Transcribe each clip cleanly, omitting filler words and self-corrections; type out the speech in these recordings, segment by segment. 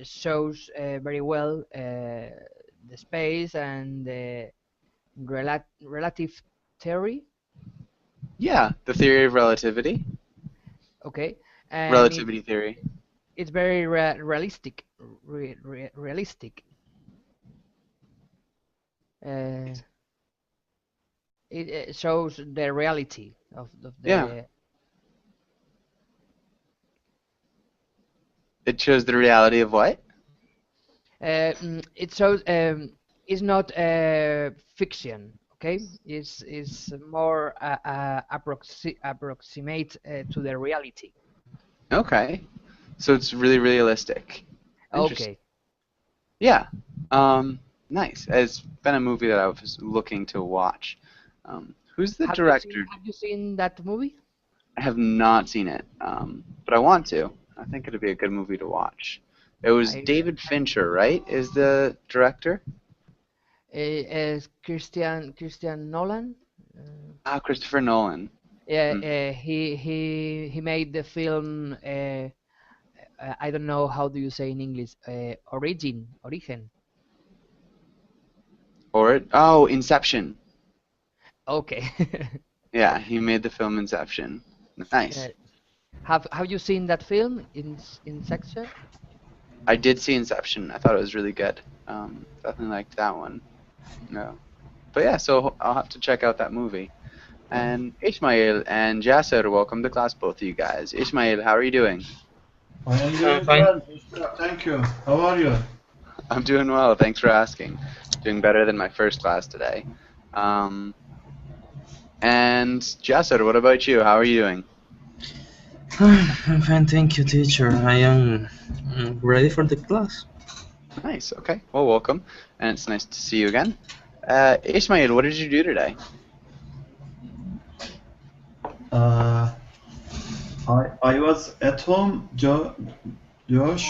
shows very well the space and the relative theory. Yeah, the theory of relativity. Okay, and Relativity theory. it's very realistic. Realistic. Uh, it shows the reality of Yeah. the. It shows the reality of what? It shows it's not fiction. Okay, it's more approximate to the reality. Okay. So it's really realistic. Interesting. Okay. Yeah. Nice. It's been a movie that I was looking to watch. Who's the director? Have you seen that movie? I have not seen it, but I want to. I think it'd be a good movie to watch. It was I David Fincher, right? Is the director? Christian Nolan. Uh, Ah, Christopher Nolan. yeah, Hmm. he made the film. I don't know how do you say in English. Origin. Oh, Inception. Okay. Yeah, he made the film Inception. Uh, Nice. have you seen that film in section? I did see Inception. I thought it was really good. Definitely liked that one. No. But yeah, so I'll have to check out that movie. And Ishmael and Jasser, welcome to class, both of you guys. Ishmael, how are you doing? I am I'm doing fine. well. Thank you. How are you? I'm doing well. Thanks for asking. Doing better than my first class today. Um, and Jasser, what about you? How are you doing? I'm fine, thank you, teacher. I am ready for the class. Nice. Okay. Well, welcome. And it's nice to see you again. Ishmael, what did you do today? Uh, I was at home, Josh,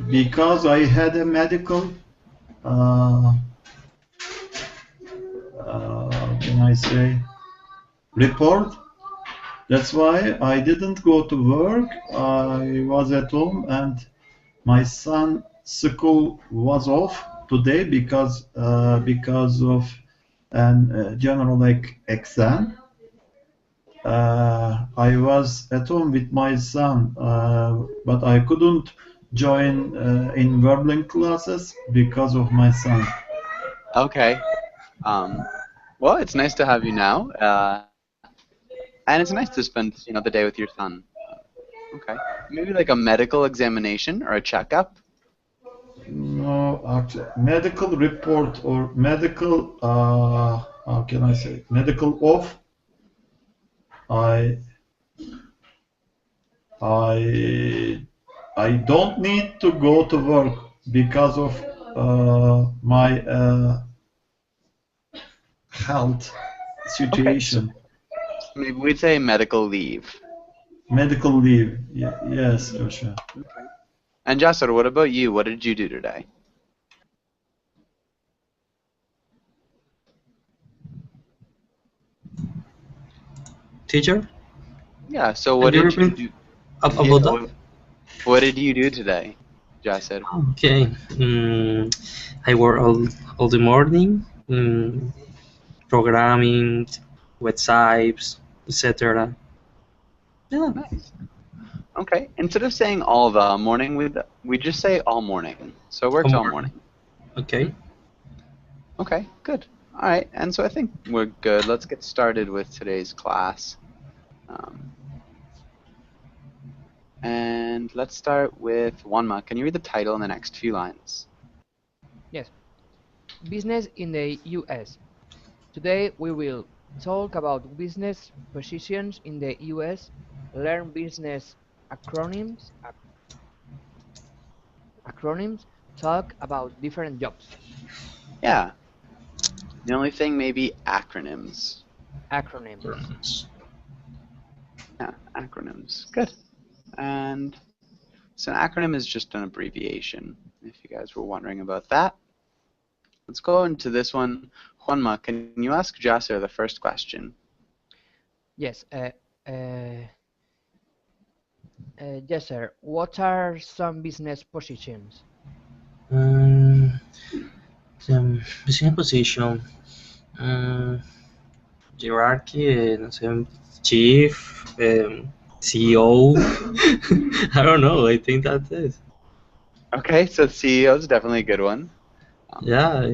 because I had a medical, how can I say, report. That's why I didn't go to work. I was at home, and my son's school was off today because of an general exam. I was at home with my son, but I couldn't join in Wordling classes because of my son. Okay. Well, it's nice to have you now. And it's nice to spend, the day with your son. Okay. Maybe like a medical examination or a checkup. No, actually, medical report or medical, how can I say, medical off. I I I don't need to go to work because of my health Okay. So situation. maybe we'd say medical leave. Medical leave. Yes, Joshua. Okay. And Jasser, what about you? What did you do today? Teacher, Yeah. So can what you did you repeat do? Yeah. about that? What did you do today, Jasser? Okay. I work all the morning, programming, websites, etc. Yeah. Nice. Okay. Instead of saying all the morning, we just say all morning. So it All works all morning. morning. Okay. Okay. Good. All right. And so I think we're good. Let's get started with today's class. Um, and let's start with Wanma. Can you read the title in the next few lines? Yes. Business in the U.S. Today we will talk about business positions in the U.S., learn business acronyms, acronyms, talk about different jobs. Yeah. The only thing may be acronyms. Acronyms. Yeah, acronyms. Good. And so an acronym is just an abbreviation, if you guys were wondering about that. Let's go into this one. Juanma, can you ask Jasser the first question? Yes. Uh, Yes, sir. What are some business positions? Um, Business position. Um, Hierarchy, no sé, chief, CEO. I don't know. I think that's it. Okay, so CEO is definitely a good one. Yeah,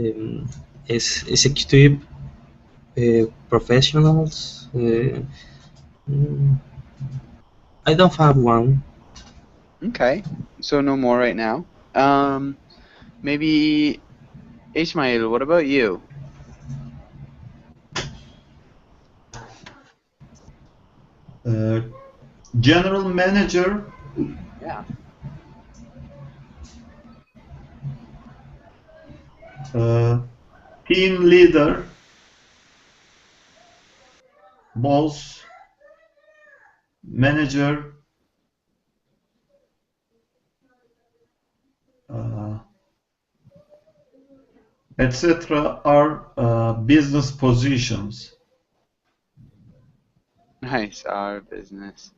executive professionals. Mm, I don't have one. Okay, so no more right now. Maybe Ismail, what about you? Uh, General manager, Yeah. uh, team leader, boss, manager, uh, etc. are business positions. Nice. Our business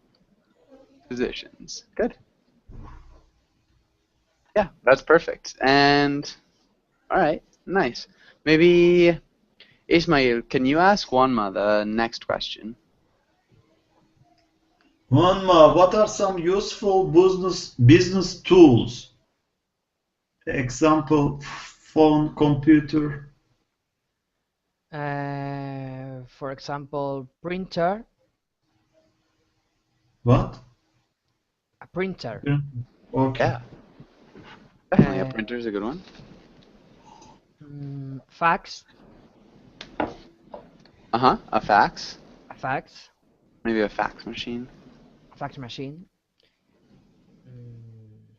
positions. Good. Yeah, that's perfect. And all right, nice. Maybe Ismail, can you ask Juanma the next question? Juanma, what are some useful business tools? Example, phone, computer. For example, printer, What? a printer, Yeah. Okay. Yeah, definitely. A uh, printer is a good one. fax, Uh-huh. A fax. a fax, Maybe a fax machine. a fax machine. Mm,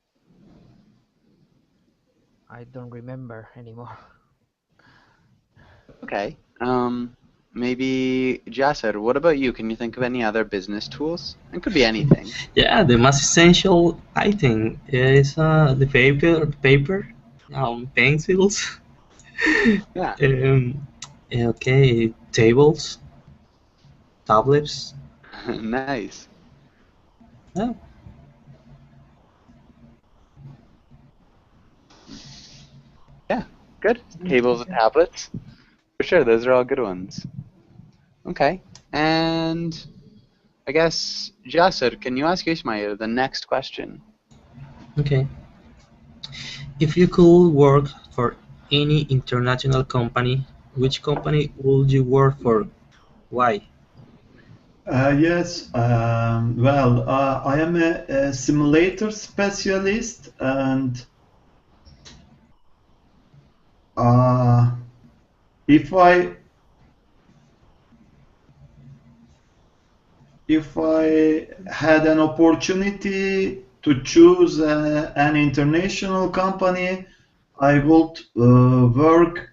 I don't remember anymore. Okay. Maybe Jasser, what about you? Can you think of any other business tools? It could be anything. Yeah, the most essential item is paper, pencils. Yeah. um, okay, tables, tablets. Nice. Yeah, Yeah. Good. Tables and tablets. For sure, those are all good ones. Okay. And I guess Jasser, can you ask Ismail the next question? okay. If you could work for any international company, which company would you work for? Why? Yes, well, I am a simulator specialist, and uh, if I if I had an opportunity to choose an international company, I would work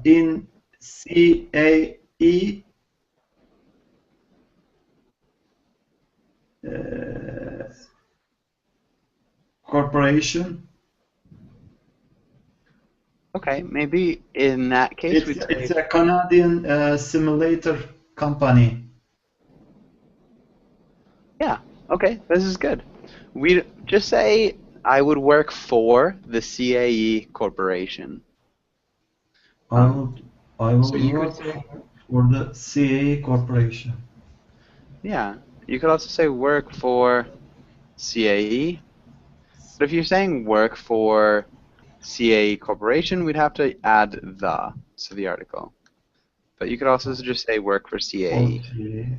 in CAE uh, corporation. Okay, maybe in that case we'd It's say, a Canadian simulator company. yeah, okay, this is good. We'd just say I would work for the CAE Corporation. I Um, would I so would you could work say, for the CAE corporation. yeah, you could also say work for CAE. But if you're saying work for CAE Corporation, we'd have to add the to the article. But you could also just say work for CAE. Okay.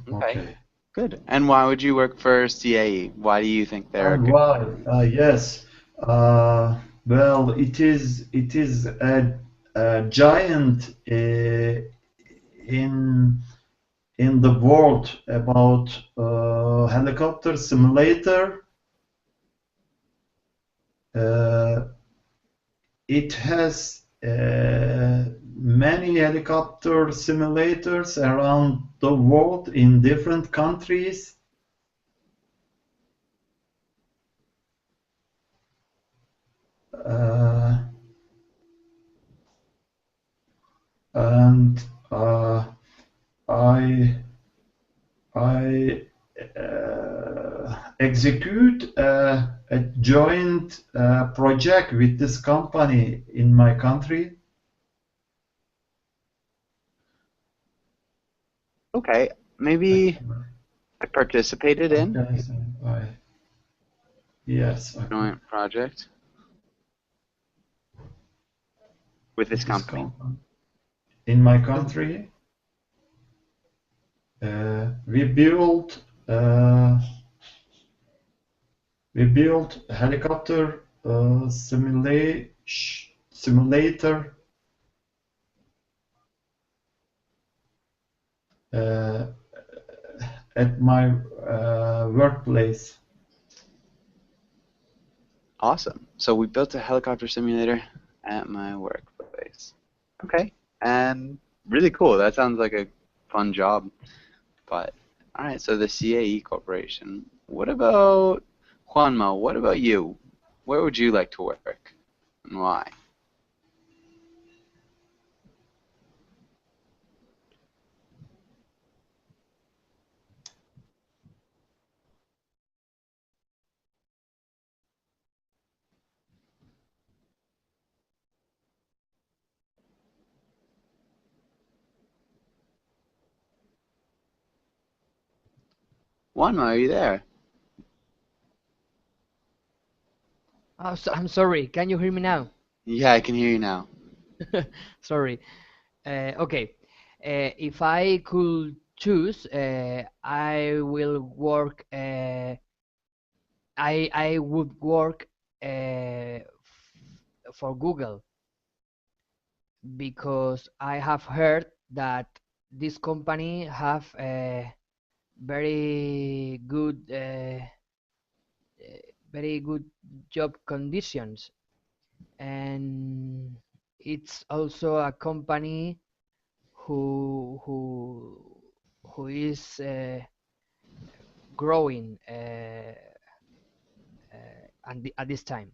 Okay, Okay. good. And why would you work for CAE? Why do you think they're a And good why? company? Yes. Well, it is a giant in the world about helicopter simulator. Uh, it has many helicopter simulators around the world in different countries. Uh, and I I execute a joint project with this company in my country. Okay, maybe I participated in Okay, so yes, a joint project with this company. In my country, we built helicopter simulator at my workplace. Awesome. So we built a helicopter simulator at my workplace. Okay, and really cool. That sounds like a fun job. But all right, so the CAE Corporation. What about Juanma? What about you? Where would you like to work, and why? Juanma, are you there? Oh, I'm sorry. Can you hear me now? Yeah, I can hear you now. Sorry. Okay. If I could choose, I will work. I would work for Google because I have heard that this company have very good very good job conditions, and it's also a company who who who is growing at this time.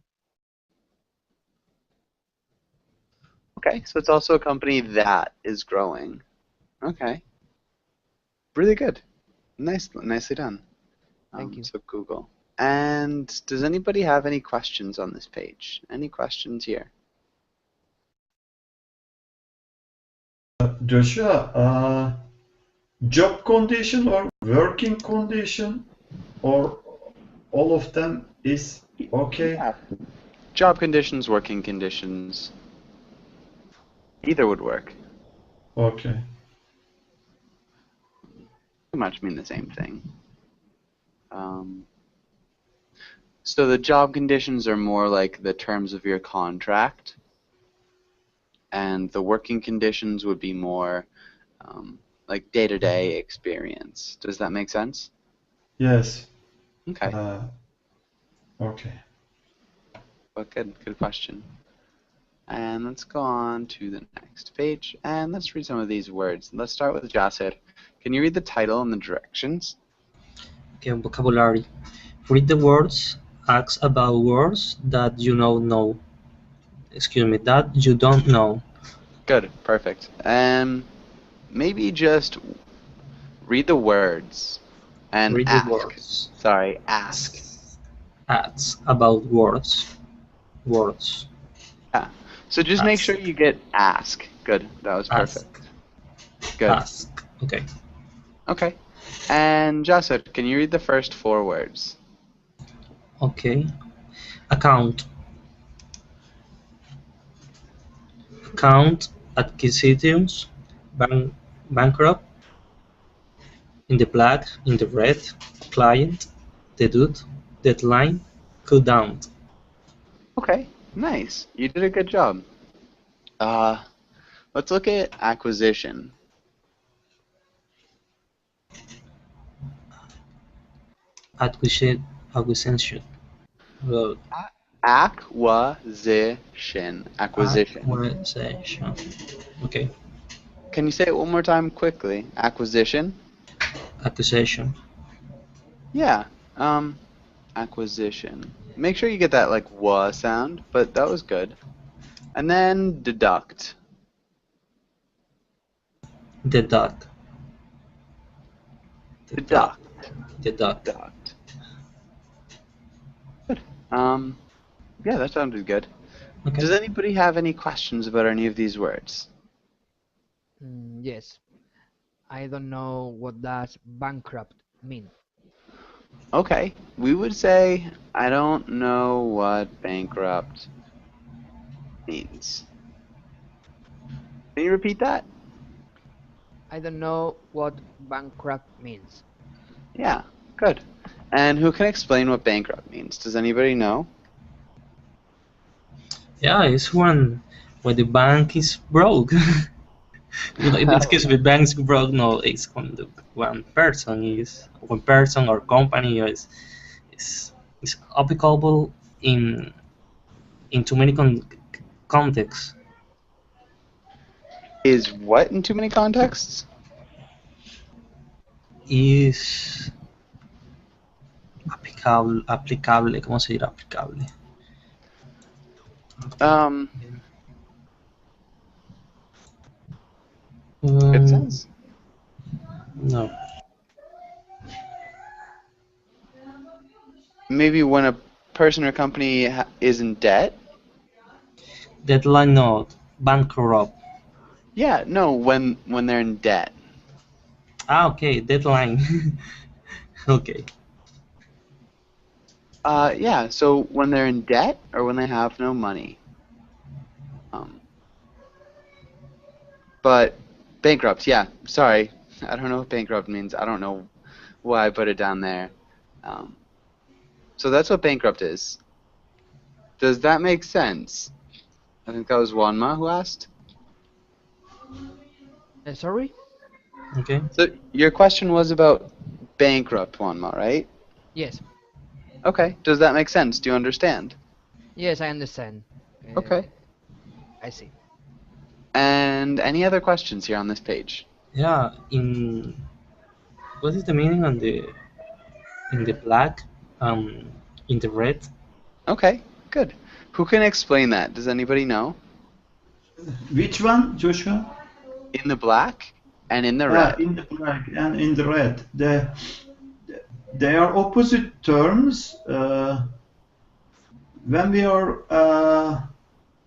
Okay, so it's also a company that is growing. Okay, really good. Nicely done. Thank you. So Google. And does anybody have any questions on this page? Any questions here? Joshua, job condition or working condition or all of them is okay? Yeah. Job conditions, working conditions. Either would work. Okay. Pretty much mean the same thing. So the job conditions are more like the terms of your contract, and the working conditions would be more like day-to-day experience. Does that make sense? Yes. Okay. Okay. Well, good question. And let's go on to the next page, and let's read some of these words. Let's start with Jasser. Can you read the title and the directions? Okay, vocabulary. Read the words. Ask about words that you know. Excuse me, that you don't know. Good, perfect. Maybe just read the words and Read the ask. words. Sorry, ask. Ask about words. Words. Yeah. So just make sure you get ask. Good, that was perfect. Good. Ask. Okay. Okay. And Jasser, can you read the first 4 words? Okay. Account. Account, acquisitions, bankrupt, in the black, in the red, client, deduct, deadline, cool down. Okay, nice. You did a good job. Let's look at acquisition. Acquisition. Well, Acquisition. acquisition. Okay. Can you say it one more time quickly? Acquisition? Accusation. Yeah. Acquisition. Make sure you get that like "wa" sound, but that was good. And then deduct. Deduct. Deduct. Deduct. Deduct. Yeah, that sounded good. Okay. Does anybody have any questions about any of these words? Yes. I don't know what does bankrupt mean. Okay, we would say, I don't know what bankrupt means. Can you repeat that? I don't know what bankrupt means. Yeah, good. And who can explain what bankrupt means? Does anybody know? Yeah, it's when the bank is broke. In this case, the bank is broke. No, it's when the one person or company is applicable in too many contexts. Is what in too many contexts? Is aplicable, ¿cómo se dirá aplicable? Um, it Um, says. no, Maybe when a person or company is in debt? deadline, no, bankrupt. Yeah, no, when they're in debt. Okay, deadline. Okay. Yeah, so when they're in debt or when they have no money. But bankrupt, yeah, sorry. I don't know what bankrupt means. I don't know why I put it down there. So that's what bankrupt is. Does that make sense? I think that was Wanma who asked. Sorry? Okay. So your question was about bankrupt, Wanma, right? Yes. Okay. Does that make sense? Do you understand? Yes, I understand. Okay. I see. And any other questions here on this page? Yeah. What is the meaning in the black? In the red? Okay, good. Who can explain that? Does anybody know? Which one, Joshua? In the black and in the red. In the black and in the red. They are opposite terms. When we are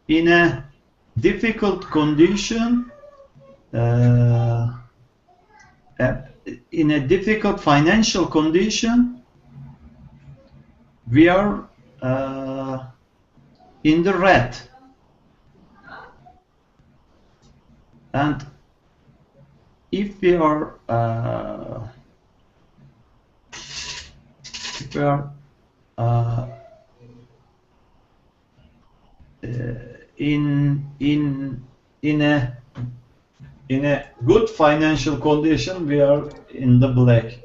in a difficult condition, in a difficult financial condition, we are in the red. And if we are in a good financial condition, we are in the black.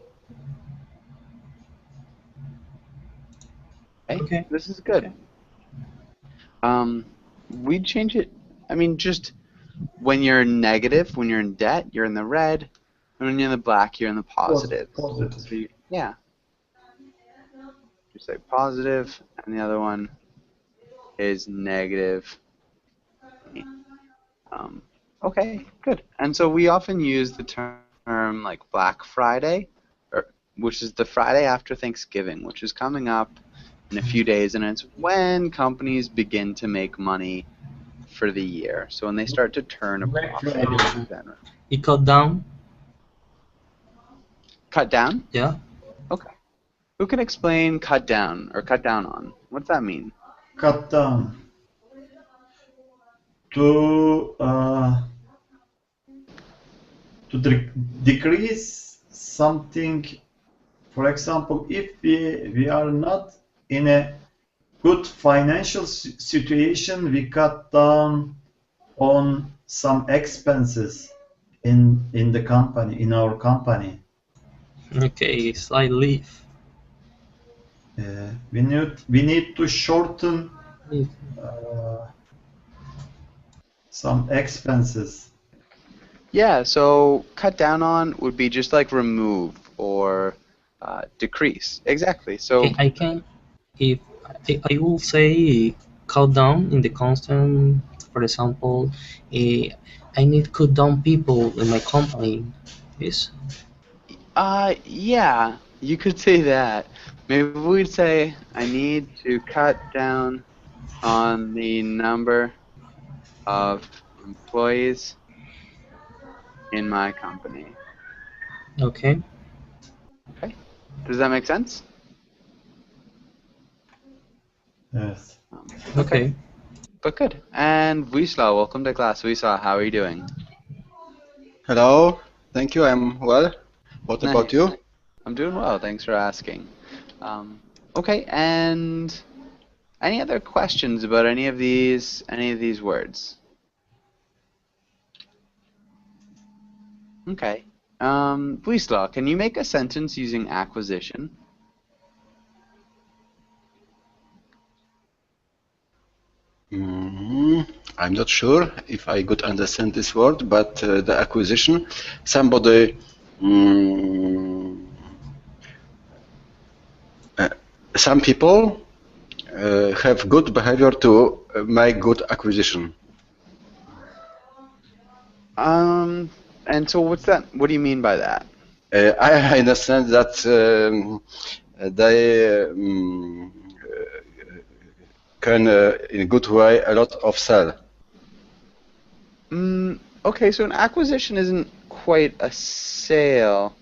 Okay, this is good. We'd change it. I mean, just when you're negative, when you're in debt, you're in the red. And when you're in the black, you're in the positive. Positive. So yeah. You say positive, and the other one is negative. Okay, good. And so we often use the term like Black Friday, which is the Friday after Thanksgiving, which is coming up in a few days, and it's when companies begin to make money for the year. So when they start to turn a profit. It cut down? Cut down? Yeah. Okay. Who can explain cut down or cut down on? What's that mean? Cut down. To decrease something. For example, if we are not in a good financial situation, we cut down on some expenses in the company, in our company. Okay, slight leave. We need to shorten some expenses. Yeah, so cut down on would be just like remove or decrease. Exactly. So Okay, if I will say cut down in the constant, for example, I need cut down people in my company. Yes. yeah, you could say that. Maybe we'd say I need to cut down on the number of employees in my company. Okay. Okay. Does that make sense? Yes. Okay. But good. And Wisla, welcome to class. Wisla, how are you doing? Hello, thank you. I'm well. What about you? I'm doing well. Thanks for asking. Okay. And any other questions about any of these words? Okay. Wisla, can you make a sentence using acquisition? I'm not sure if I could understand this word, but the acquisition, somebody, some people have good behavior to make good acquisition. And so what's that? What do you mean by that? I understand that they can, in a good way, a lot of sell. Okay, so an acquisition isn't quite a sale.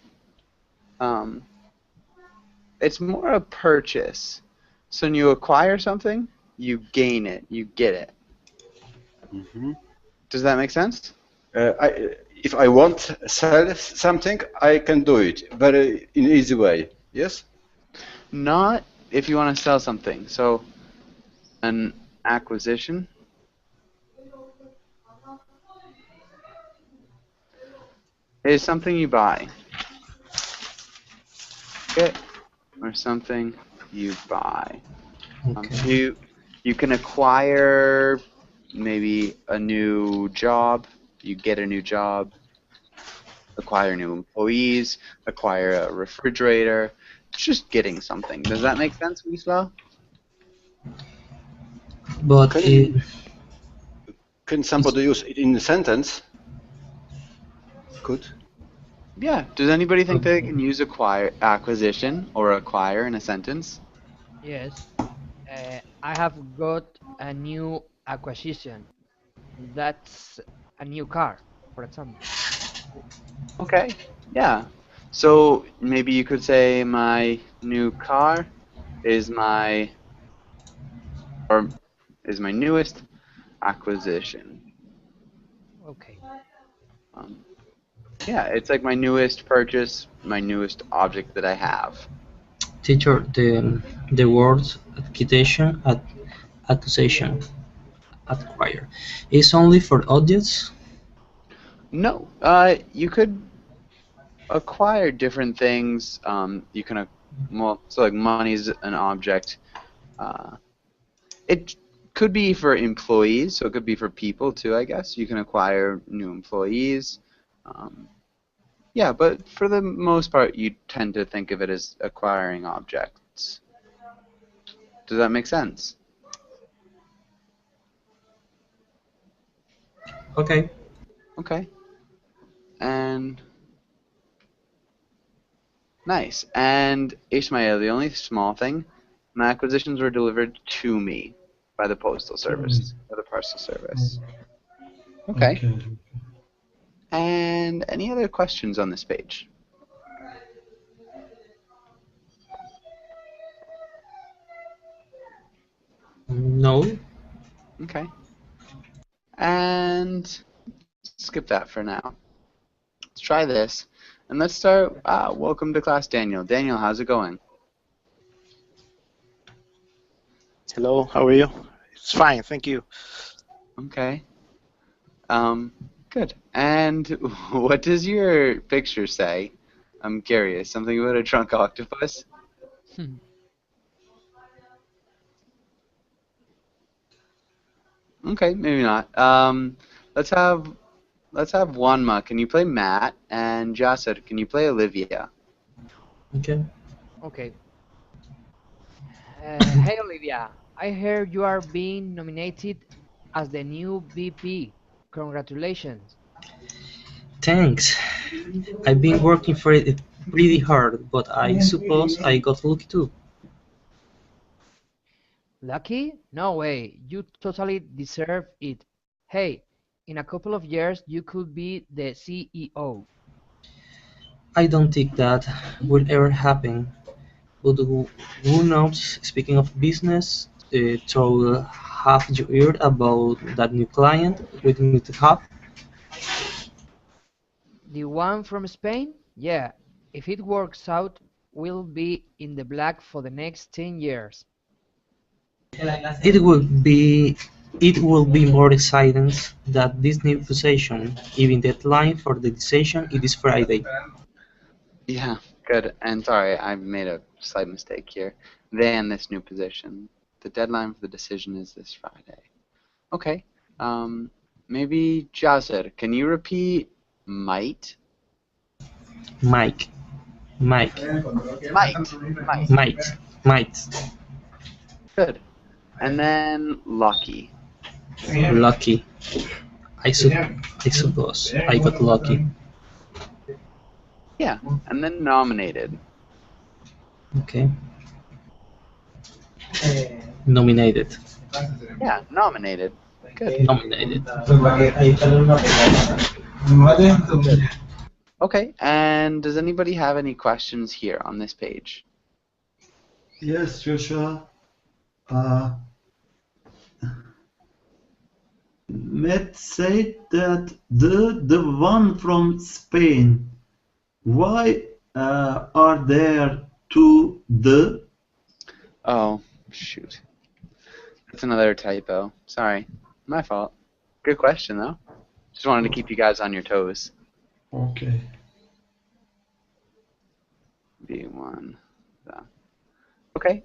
It's more a purchase. So when you acquire something, you gain it, you get it. Does that make sense? If I want to sell something, I can do it very in easy way. Yes. Not if you want to sell something. So an acquisition is something you buy. Okay? Or something you buy. Okay. You can acquire maybe a new job. You get a new job. Acquire new employees. Acquire a refrigerator. It's just getting something. Does that make sense, Wisla? But Can somebody use it in a sentence? Good. Yeah. Does anybody think they can use acquisition or acquire in a sentence? Yes. I have got a new acquisition. That's a new car, for example. Okay. Yeah. So maybe you could say my new car is my newest acquisition. Okay. Yeah, it's like my newest purchase, my newest object that I have. teacher, the words accusation, acquire, is only for objects. No, you could acquire different things. You can, so like money is an object. It could be for employees, so it could be for people too, I guess. You can acquire new employees. Yeah, but for the most part, you tend to think of it as acquiring objects. Does that make sense? Okay. Okay. And nice. And Ishmael, the only small thing, my acquisitions were delivered to me by the postal service, by the parcel service. Okay. And any other questions on this page? No. Okay. And skip that for now. Let's try this. And let's start. Welcome to class, Daniel. Daniel, how's it going? Hello, how are you? It's fine, thank you. Okay. Good. And what does your picture say? I'm curious. Something about a drunk octopus? Okay, maybe not. Let's have Wanma. Can you play Matt? And Jasser, can you play Olivia? Okay. Okay. Hey Olivia, I heard you are being nominated as the new VP. Congratulations. Thanks. I've been working for it pretty hard, but I suppose I got lucky too. Lucky? No way. You totally deserve it. Hey, in a couple of years you could be the CEO. I don't think that will ever happen. But who knows? Speaking of business, so have you heard about that new client we need to have? The one from Spain? Yeah, if it works out, we'll be in the black for the next 10 years. It will be it will be more exciting that this new position. Even deadline for the decision it is Friday. Yeah, good. And sorry, I made a slight mistake here. Then this new position. The deadline for the decision is this Friday. Okay. Maybe Jasser, can you repeat might? Mike, Mike, Might. Might. Good. And then lucky. Lucky. I suppose I got lucky. Yeah. And then nominated. Okay. Nominated. Yeah, nominated. Good. Nominated. Okay. And does anybody have any questions here on this page? Yes, Joshua. Matt said that the one from Spain. Why are there two the? Oh, shoot. That's another typo. Sorry. My fault. Good question, though. Just wanted to keep you guys on your toes. Okay. B1. So. Okay.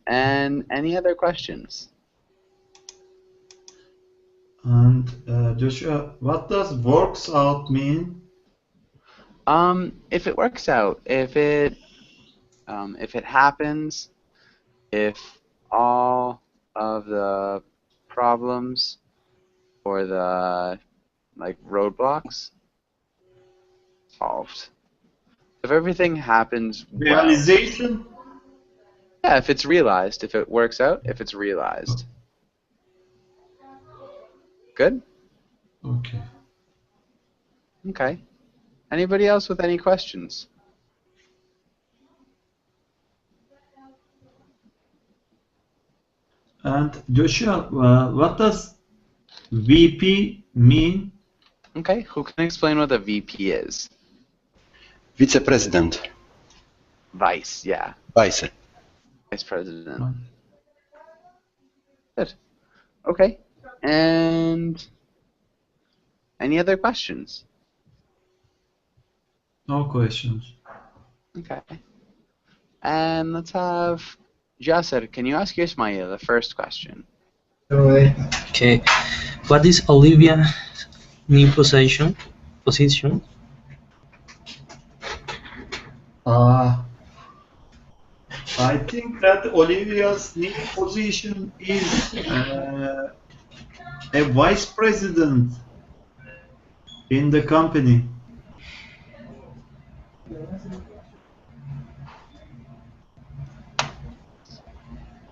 And any other questions? And Joshua, what does works out mean? If it works out, if it happens, if all of the problems or the roadblocks solved. If everything happens well, Realization? yeah, if it's realized, if it works out, if it's realized. Good? Okay. Okay. Anybody else with any questions? And Joshua, what does VP mean? Okay, who can explain what a VP is? Vice President. Vice, yeah. Vice. Vice President. Good. Okay. And any other questions? No questions. Okay. And let's have Jasser, can you ask Ismail the first question? Okay. What is Olivia's new position? I think that Olivia's new position is a vice president in the company.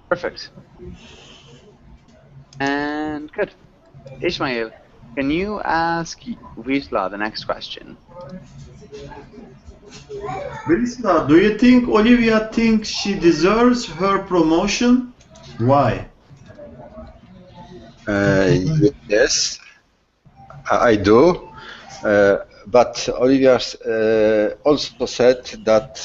Perfect. And good. Ismail, can you ask Wisla the next question? Melissa, do you think Olivia thinks she deserves her promotion? Why? Yes, I do. But Olivia also said that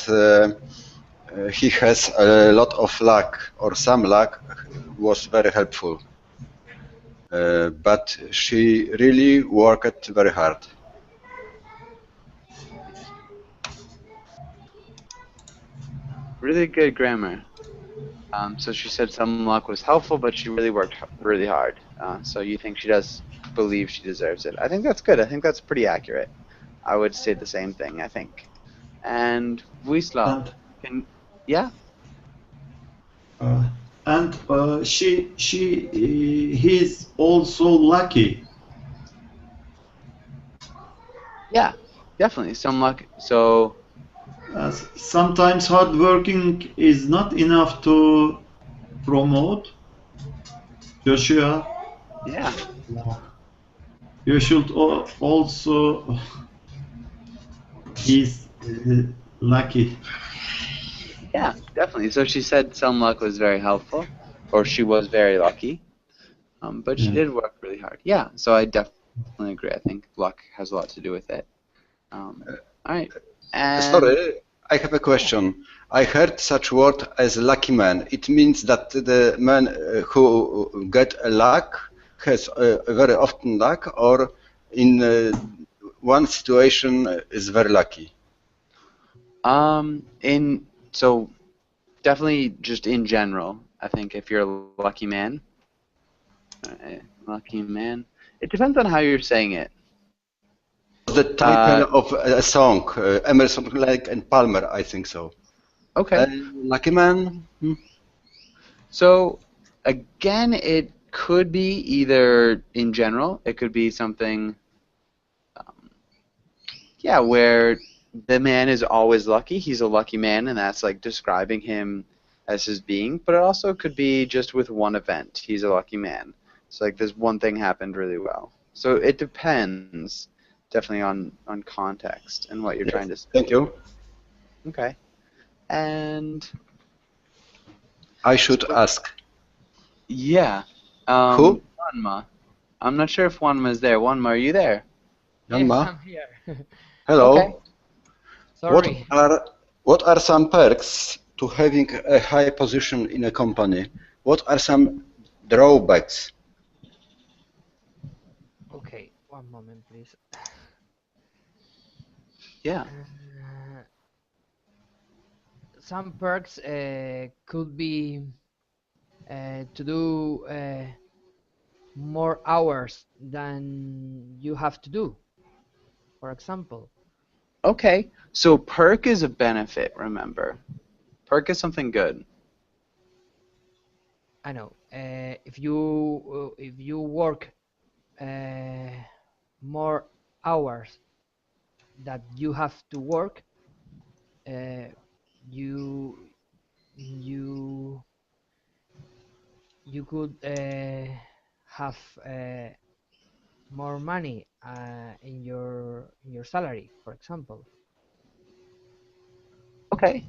he has a lot of luck, or some luck was very helpful. But she really worked very hard. Really good grammar. So she said some luck was helpful, but she really worked really hard. So you think she does believe she deserves it. I think that's good. I think that's pretty accurate. I would say the same thing, I think. And Wisla, yeah? And he's also lucky. Yeah, definitely. Some luck. So Sometimes hard working is not enough to promote. Joshua, Yeah. you should also is lucky. Yeah, definitely. So she said some luck was very helpful, or she was very lucky, but she Yeah. did work really hard. Yeah, so I definitely agree. I think luck has a lot to do with it. All right. And Sorry, I have a question. I heard such word as lucky man. It means that the man who get a luck has very often luck, or in one situation is very lucky. so definitely just in general, I think if you're a lucky man, it depends on how you're saying it. The title of a song, Emerson, Lake and Palmer, I think so. Okay. Lucky man. So again, it could be either in general, it could be something, where the man is always lucky. He's a lucky man, and that's like describing him as his being. But it also could be just with one event. He's a lucky man. So like this one thing happened really well. So it depends definitely on context and what you're trying to say. Thank you. Okay. And I should ask. yeah. Who? Wanma. I'm not sure if Wanma is there. Wanma, are you there? Yanma? Yes, I'm here. Hello. Okay. Sorry. What are some perks to having a high position in a company? What are some drawbacks? Okay, one moment, please. Yeah. Some perks could be to do more hours than you have to do, for example. Okay. So perk is a benefit, remember. Perk is something good. I know. If you work more hours that you have to work, you you you could have more money in your salary, for example. Okay.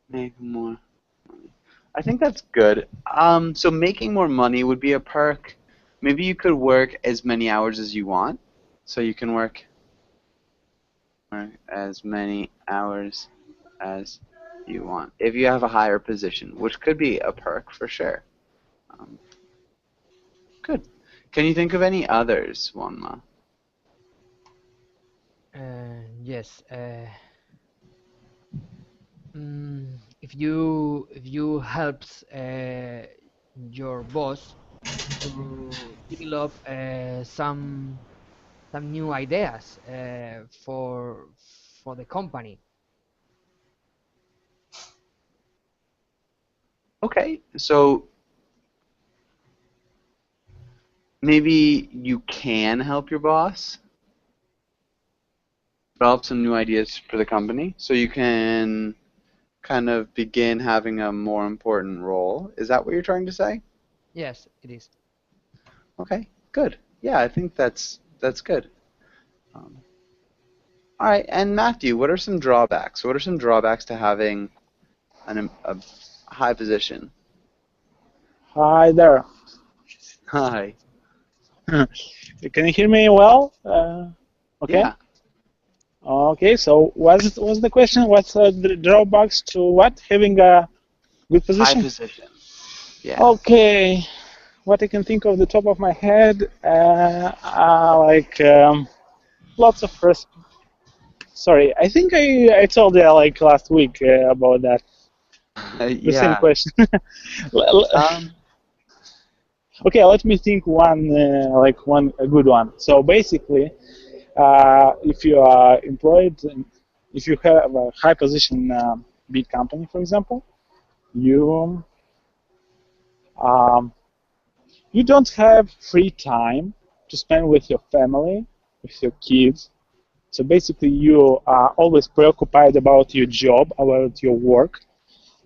Make more money. I think that's good. So making more money would be a perk. Maybe you could work as many hours as you want. So you can work as many hours as you want if you have a higher position, which could be a perk for sure. Good. Can you think of any others, Wanma? Yes. If you helps your boss to develop some new ideas for the company. Okay, so maybe you can help your boss develop some new ideas for the company, so you can kind of begin having a more important role. Is that what you're trying to say? Yes, it is. Okay, good. Yeah, I think that's good. All right, and Matthew, what are some drawbacks? What are some drawbacks to having a high position? Hi there. Hi. Can you hear me well? Okay. Yeah. Okay. So what's the question? What's the drawbacks to what? Having a good position? High position. Yeah. Okay. What I can think of the top of my head, lots of first. Sorry, I think I told you like last week about that. The same Yeah. question. Okay, let me think one a good one. So basically, if you are employed, if you have a high position in a big company, for example, you you don't have free time to spend with your family, with your kids. So basically, you are always preoccupied about your job, about your work,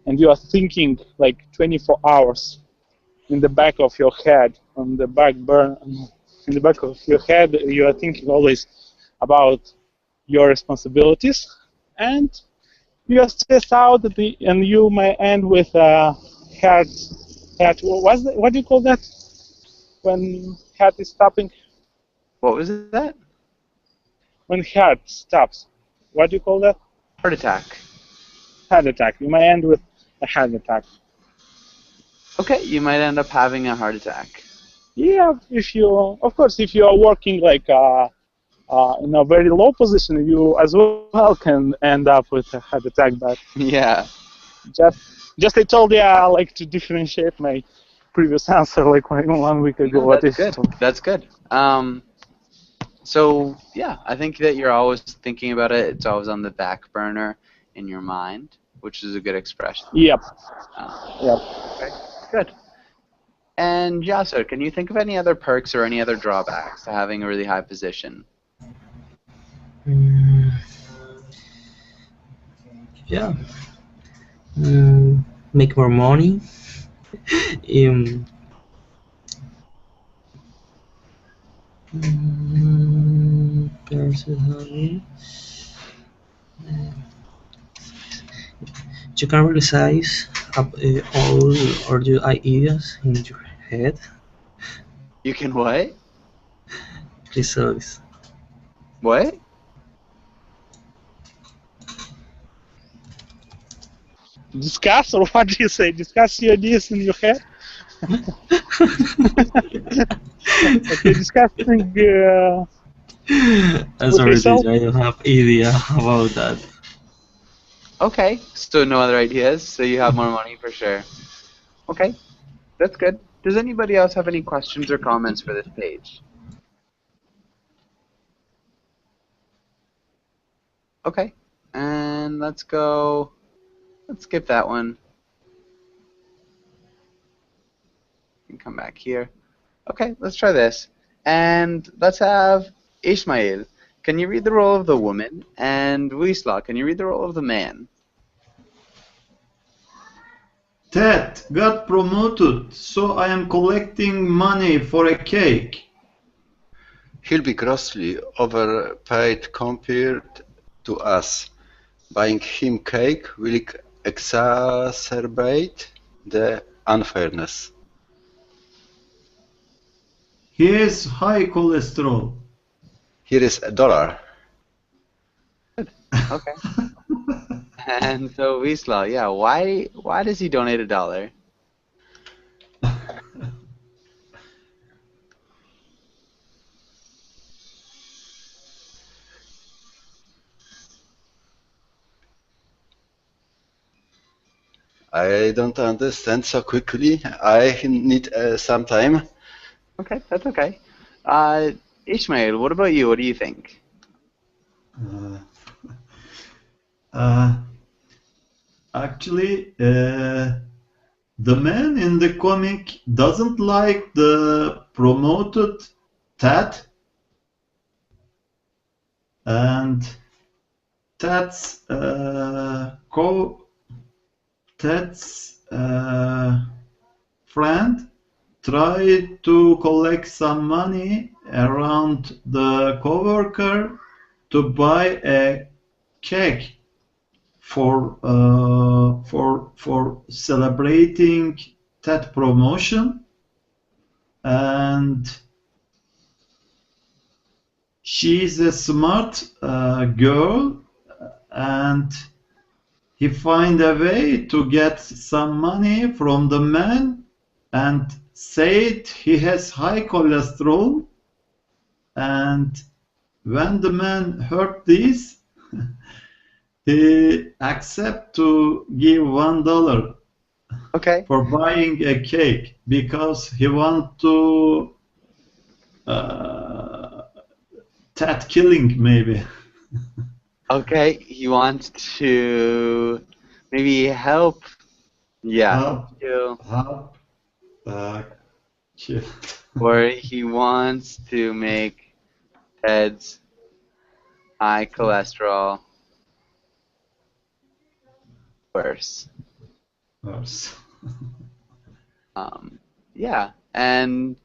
and you are thinking like 24 hours in the back of your head, on the back in the back of your head, you are thinking always about your responsibilities, and you are stressed out and you may end with a heart. What do you call that when heart is stopping? What was that? When heart stops, what do you call that? Heart attack. Heart attack. You may end with a heart attack. Okay, you might end up having a heart attack. Yeah, of course, if you are working like in a very low position, you as well can end up with a heart attack. But Yeah. just I told you I like to differentiate my previous answer like 1 week ago. No, that's good. That's good. So yeah, I think that you're always thinking about it. It's always on the back burner in your mind, which is a good expression. Yep. Yep. Okay, good. And Yasser, can you think of any other perks or any other drawbacks to having a really high position? Yeah. Make more money. Personally, you can realize all your ideas in your head. You can what? Realize. What? Discuss, or what do you say? Discuss your ideas in your head? Okay, discussing I'm with sorry, yourself? I don't have idea about that. Okay, so no other ideas, so you have more money for sure. Okay, that's good. Does anybody else have any questions or comments for this page? Okay, and let's skip that one. And come back here. Okay, let's try this. And let's have Ishmael. Can you read the role of the woman? And Wisla, can you read the role of the man? Ted got promoted, so I am collecting money for a cake. He'll be grossly overpaid compared to us. Buying him cake will exacerbate the unfairness. He has high cholesterol. Here is $1. Okay. And so Wisla, yeah, why does he donate $1? I don't understand so quickly. I need some time. Okay, that's okay. Ishmael, what about you? What do you think? Actually, the man in the comic doesn't like the promoted Ted, and Ted's friend tried to collect some money around the coworker to buy a cake for celebrating that promotion, and she's a smart girl, and he find a way to get some money from the man and said he has high cholesterol, and when the man heard this, he accept to give $1 Okay. for buying a cake because he want to Ted killing maybe. Okay, he wants to maybe help. Yeah. Help. Kill. Or he wants to make Ted's high cholesterol worse. course. Yeah, and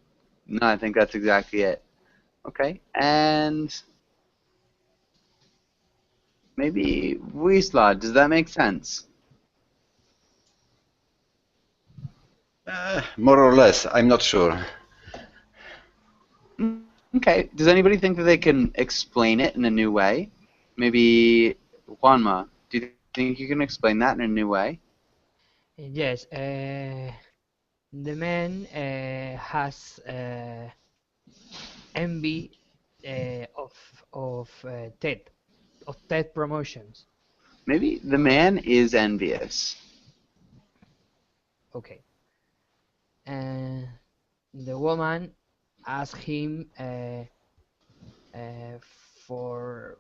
no, I think that's exactly it. Okay, and maybe Wisla, does that make sense? More or less, I'm not sure. Okay, does anybody think that they can explain it in a new way? Maybe Juanma, do you think you can explain that in a new way? Yes, the man has envy of TED promotions. Maybe the man is envious. Okay, and the woman asked him uh, for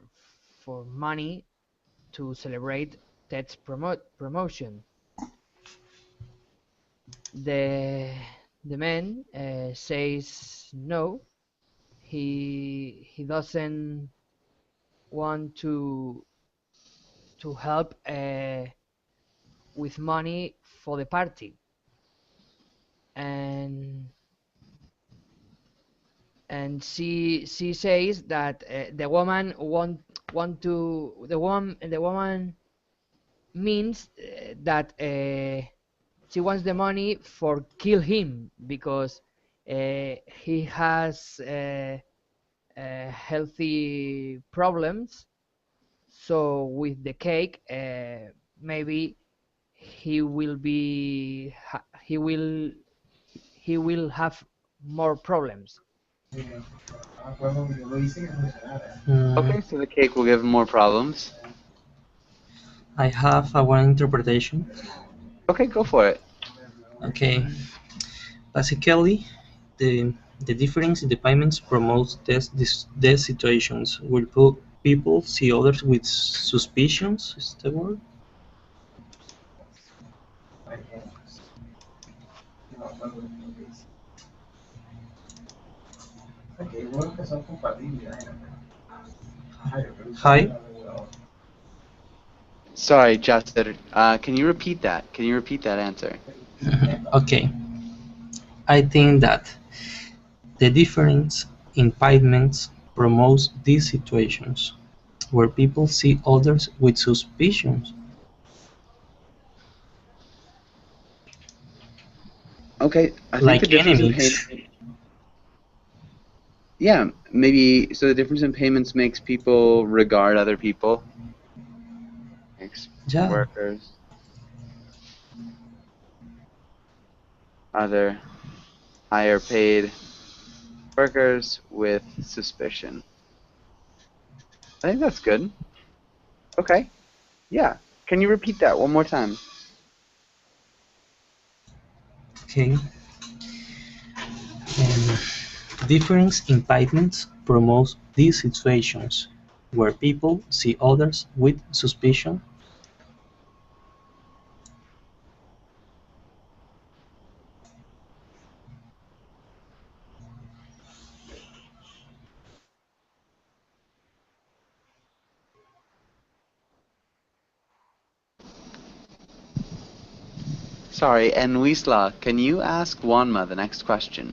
for money to celebrate TED's promotion. The the man says no. He doesn't want to help with money for the party, and she says that the woman want the woman means that she wants the money for kill him because he has healthy problems. So with the cake, maybe he will have more problems. Mm, Okay, so the cake will give him more problems. I have a one interpretation. Okay, go for it. Okay, basically, the difference in the payments promotes these situations where people see others with suspicions. Is the word? Hi. Sorry, Jasper. Can you repeat that? Can you repeat that answer? Okay, I think that the difference in payments promotes these situations where people see others with suspicions. Okay, I think the Like difference in enemies. payment. Yeah, maybe. So the difference in payments makes people regard other people, makes Yeah. workers, other higher paid workers with suspicion. I think that's good. Okay. Yeah. Can you repeat that one more time? Okay. Difference in payments promotes these situations where people see others with suspicion. Sorry, and Wisla, can you ask Wanma the next question?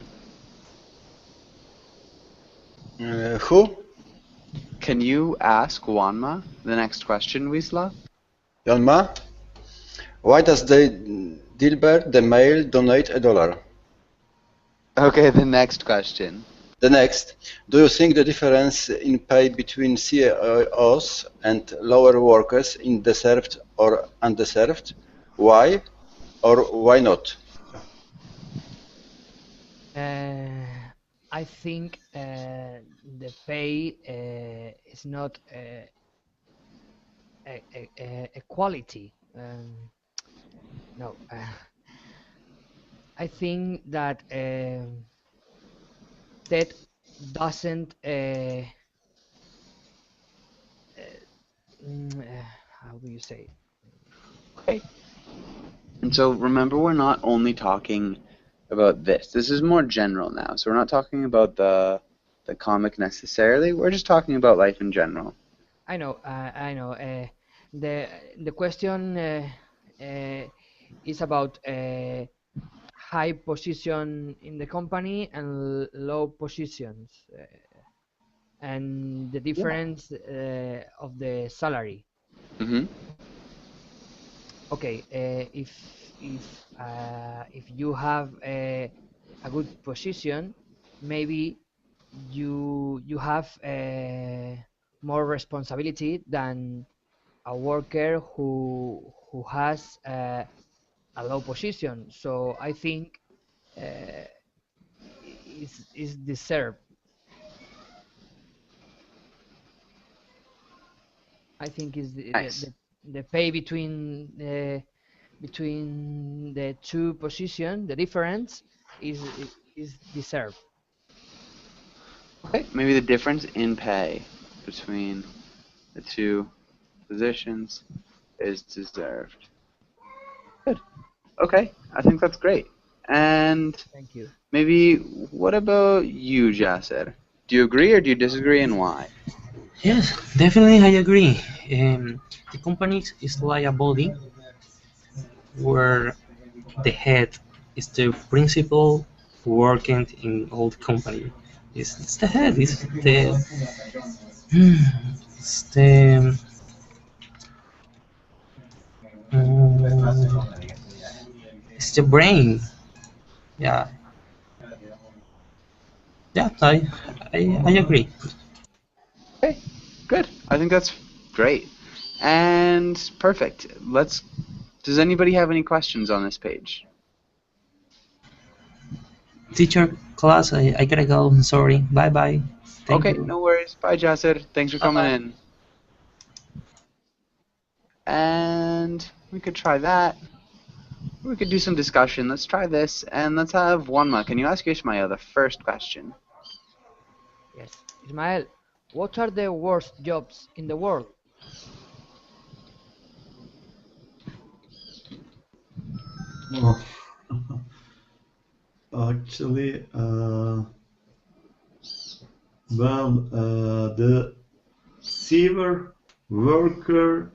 Who? Can you ask Wanma the next question, Wisla? Yonma? Why does Dilbert the male donate $1? Okay, the next question. The next, do you think the difference in pay between CEOs and lower workers is deserved or undeserved? Why or why not? I think the pay is not equality. No, I think that that doesn't how do you say? Okay. And so remember, we're not only talking about this. This is more general now. So we're not talking about the comic necessarily. We're just talking about life in general. I know. The question uh, It's about high position in the company and low positions, and the difference of the salary. Mm-hmm. Okay, if you have a good position, maybe you have more responsibility than a worker who has a low position. So I think is deserved. I think is Nice. the pay between the two positions, the difference is deserved. Okay, maybe the difference in pay between the two positions is deserved. Good. Okay, I think that's great. And Thank you. maybe what about you, Jasser? Do you agree or do you disagree, and why? Yes, definitely I agree. The company is like a body where the head is the principal working in all the company. It's the head. It's the um, it's the brain. Yeah, yeah. I agree. Okay, good. I think that's great. And perfect. Does anybody have any questions on this page? Teacher, class, I gotta go. I'm sorry. Bye bye. Thank Okay, you. no worries. Bye, Jasser. Thanks for Bye coming bye. in. And we could try that. We could do some discussion. Let's try this, and let's have Wanma. Can you ask Ishmael the first question? Yes, Ismael, what are the worst jobs in the world? Oh. Actually, the sewer worker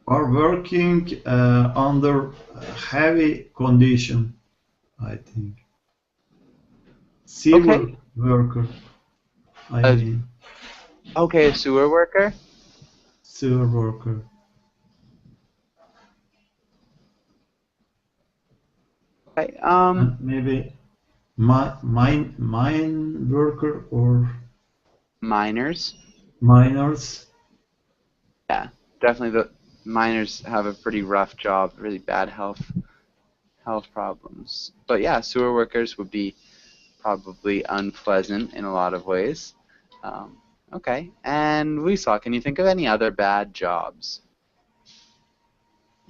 are working under heavy condition, I think. Sewer Okay. worker, I Uh, mean, Okay, a sewer worker. sewer worker. Okay. And maybe mine worker or Miners. miners. Yeah, definitely the miners have a pretty rough job, really bad health problems. But yeah, sewer workers would be probably unpleasant in a lot of ways. Okay, and Lisa, can you think of any other bad jobs?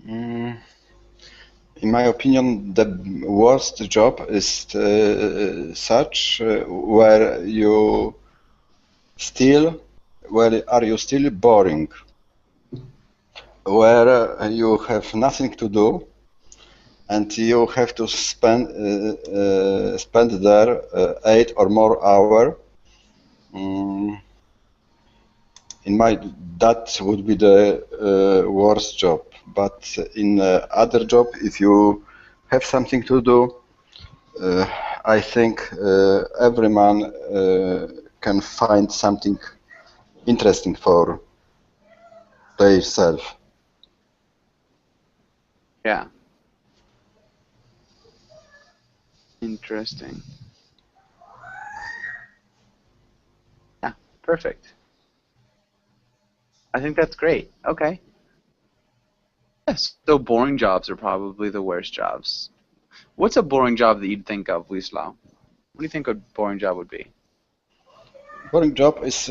Mm, In my opinion, the worst job is such where you still, where are you still boring, where you have nothing to do and you have to spend there 8 or more hours. Mm, that would be the worst job. But in other job, if you have something to do, I think every man can find something interesting for themselves. Yeah. Interesting. Yeah, perfect. I think that's great. Okay. Yes, so boring jobs are probably the worst jobs. What's a boring job that you'd think of, Wislau? What do you think a boring job would be? Boring job is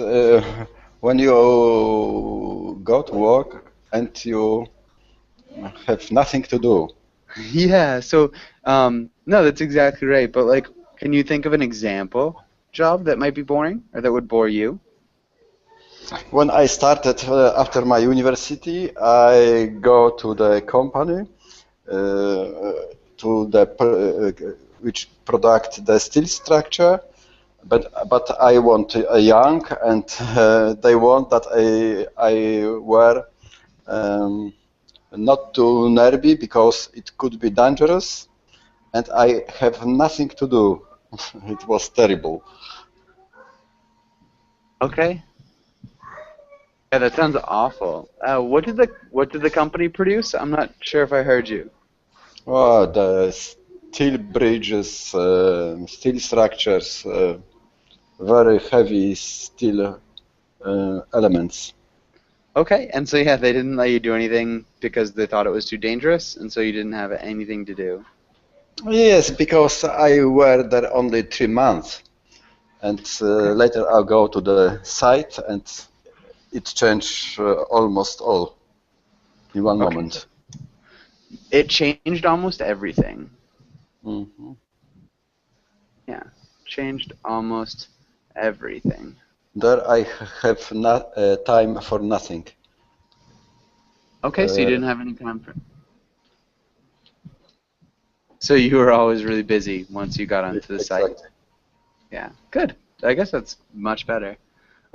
when you go to work and you have nothing to do. Yeah, so no, that's exactly right. But like, can you think of an example job that might be boring or that would bore you? When I started after my university, I go to the company which product the steel structure, but I want a young and they want that I wear not too nervy because it could be dangerous, and I have nothing to do. It was terrible. Okay. Yeah, that sounds awful. What did the company produce? I'm not sure if I heard you. Oh, the steel bridges, steel structures, very heavy steel elements. Okay, and so yeah, they didn't let you do anything because they thought it was too dangerous, and so you didn't have anything to do. Yes, because I were there only 3 months, and later I'll go to the site, and it changed almost all in one Okay. moment. It changed almost everything. Hmm. Yeah, changed almost everything. There I have not time for nothing. Okay, so you didn't have any time for. So you were always really busy once you got onto the site. Exactly. Yeah, good. I guess that's much better.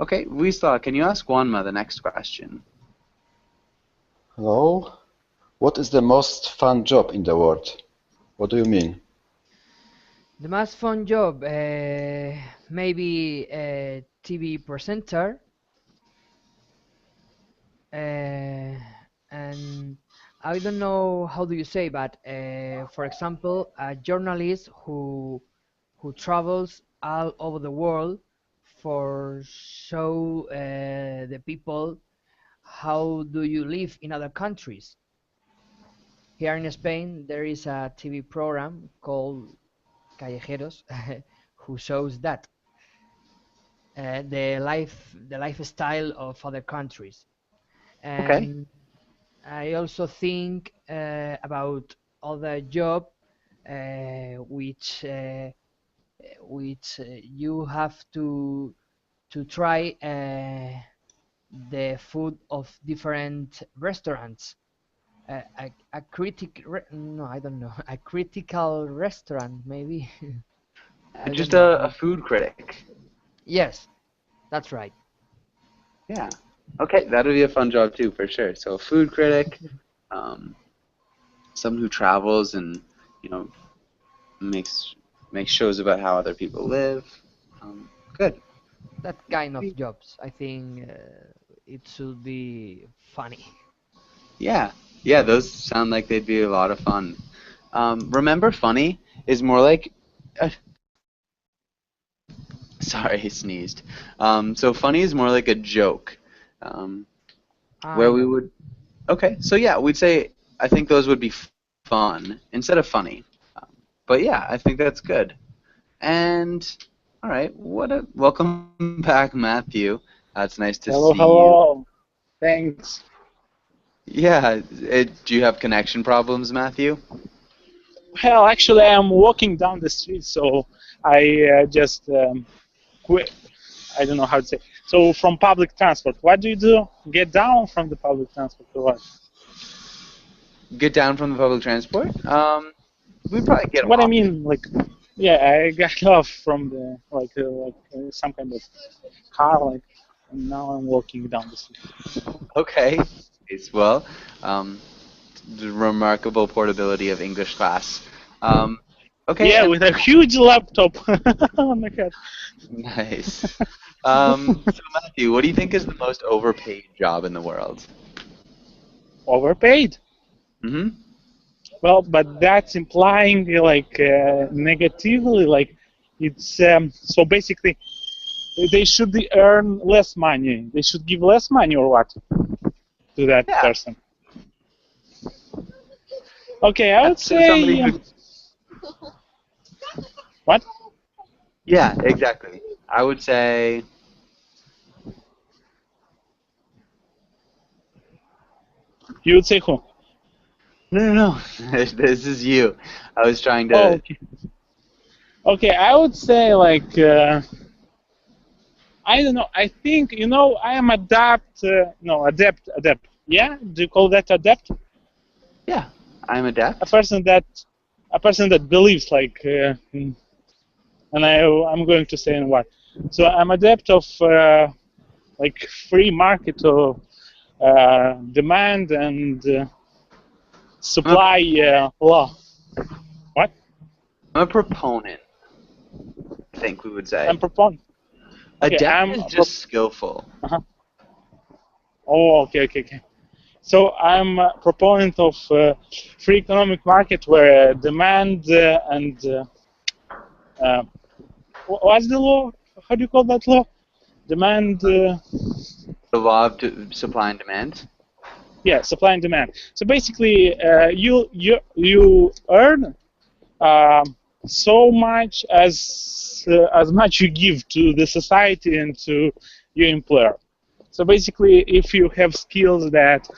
Okay, Wisla, can you ask Juanma the next question? Hello? What is the most fun job in the world? What do you mean? The most fun job, maybe a TV presenter, and I don't know how do you say, but for example, a journalist who travels all over the world for show the people how do you live in other countries. Here in Spain, there is a TV program called Callejeros who shows that the lifestyle of other countries. Okay. And I also think about other job which you have to try the food of different restaurants. A no, I don't know, a critical restaurant maybe. I don't Just know a how. food critic. Yes, that's right. Yeah. Okay, that would be a fun job too, for sure. So a food critic, um, someone who travels and you know makes shows about how other people live. Good. That kind of jobs, I think it should be funny. Yeah. Yeah, those sound like they'd be a lot of fun. Remember, funny is more like. Sorry, I sneezed. So funny is more like a joke, um, I where we know. would. Okay, so yeah, we'd say I think those would be fun instead of funny. But yeah, I think that's good. And all right, welcome back, Matthew. It's nice to Hello, see you. hello. Thanks. Yeah, do you have connection problems, Matthew? Well, actually, I'm walking down the street, so I just quit. I don't know how to say. So from public transport, what do you do? Get down from the public transport or what? Get down from the public transport. We'd probably get What I off. mean, like, yeah, I got off from the some kind of car, like, and now I'm walking down the street. Okay. Well, um, the remarkable portability of English class. Okay, Yeah, and with a huge laptop on the head. nice. So Matthew, what do you think is the most overpaid job in the world? Overpaid. Mm-hmm. Well, but that's implying like negatively, like it's so basically they should earn less money. They should give less money or what to that Yeah. person. Okay, I would So somebody say who. what? Yeah, exactly. I would say. You would say who? No. This is you. I was trying to. Oh, okay. Okay, I would say like I don't know. I think I am adept. No, adept. Yeah, do you call that adept? Yeah, I'm A adept. person that believes like, and I'm going to say in what. So I'm adept of like free market of demand and supply law. What? I'm a proponent, I think we would say. I'm proponent. A Okay, dev I'm is just skillful. Oh, okay. So I'm a proponent of free economic market where demand and what's the law? How do you call that law? Demand. The law of supply and demand. Yeah, supply and demand. So basically, you earn so much as much you give to the society and to your employer. So basically, if you have skills that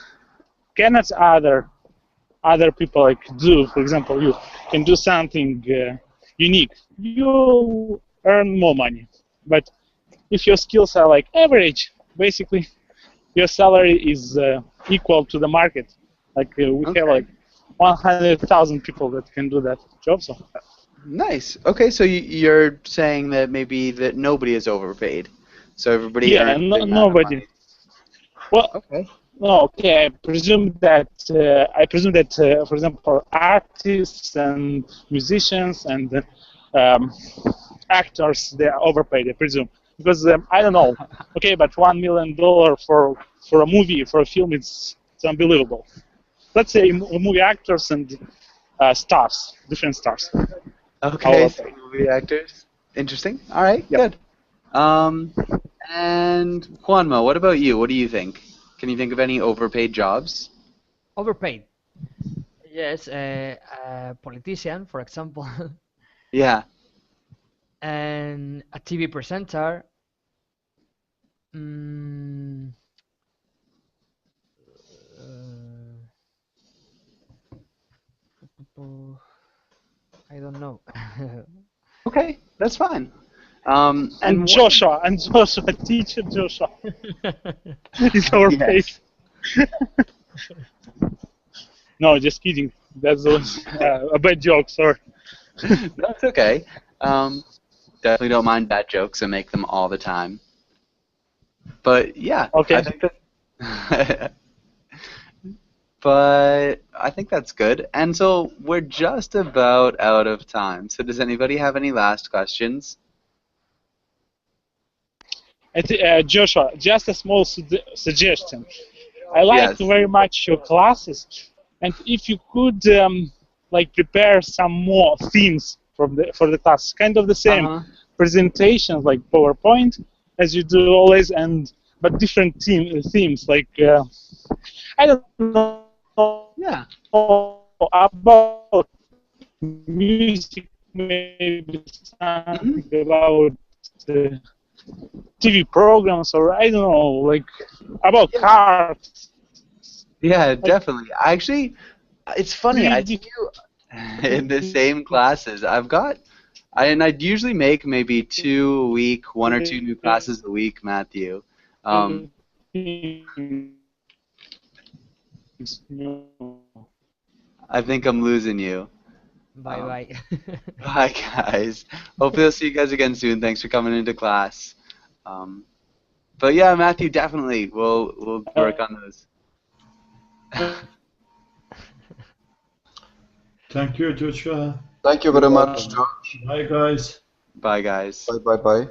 cannot other people like do, for example, you can do something unique, you earn more money. But if your skills are like average, basically your salary is equal to the market. Like we have like 100,000 people that can do that job. So Nice. Okay, so you're saying that maybe that nobody is overpaid, so everybody earns the amount of nobody. money. Well, Okay. no, okay. I presume that for example, artists and musicians and actors, they are overpaid. I presume because I don't know. Okay, but $1 million for a movie, for a film, it's unbelievable. Let's say movie actors and stars, different stars. Okay, so movie actors. Interesting. All right, good. And Juanma, what about you? What do you think? Can you think of any overpaid jobs? Overpaid. Yes, a politician, for example, Yeah. and a TV presenter. Mm, I don't know. Okay, that's fine. And Joshua, teacher Joshua, is overpaid. Yes. No, just kidding. That's a bad joke. Sorry. That's okay. Definitely don't mind bad jokes and make them all the time. But yeah, Okay. I think that. But I think that's good. And so we're just about out of time. So does anybody have any last questions? Joshua, just a small suggestion. I like Yes. very much your classes, and if you could like prepare some more themes for the class, kind of the same presentations like PowerPoint as you do always, but different themes like I don't know Yeah. about music, maybe something about TV programs, or I don't know, like about cars. Yeah, definitely. Actually, it's funny. I see you in the same classes. I'd usually make maybe 2 a week, 1 or 2 new classes a week, Matthew. I think I'm losing you. Bye. Bye, guys. Hopefully I'll see you guys again soon. Thanks for coming into class. But yeah, Matthew, definitely. We'll work on those. Thank you, Joshua. Thank you very much, George. Bye, guys. Bye, guys. Bye.